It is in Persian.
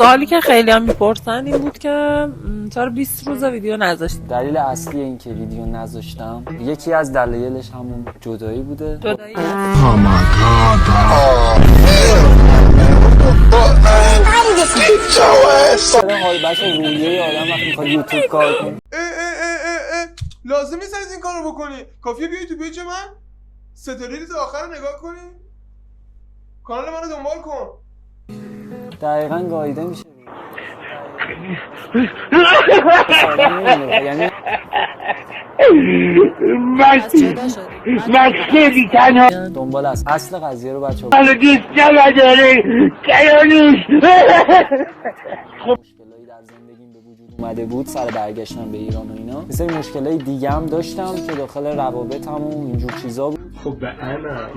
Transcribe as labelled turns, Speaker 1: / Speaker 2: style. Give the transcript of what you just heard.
Speaker 1: سوالی که خیلی هم میپرسن این بود که چرا 20 روز ویدیو نذاشتیم.
Speaker 2: دلیل اصلی این که ویدیو نذاشتم یکی از دلایلش همون جدایی بوده.
Speaker 1: جدایی
Speaker 2: حال بچه رویه آدم وقتی میخواد یوتیوب کار کنه
Speaker 3: لازم نیست از این کارو بکنی. کافیه بیای تو پیج من ستاره ریز آخر رو نگاه کنی، کانال منو دنبال کن.
Speaker 2: دقیقا گاییده میشه. یعنی
Speaker 4: مکسی تنها
Speaker 2: دنبال است. اصل قضیه رو بچه
Speaker 4: حالا دوست نداره قیانیش
Speaker 2: مشکلایی در زندگیم به وجود اومده بود سر برگشتم به ایران و اینا. مثل مشکلای دیگه هم داشتم که داخل روابطم و اینجور چیزا بود.
Speaker 3: خب به انا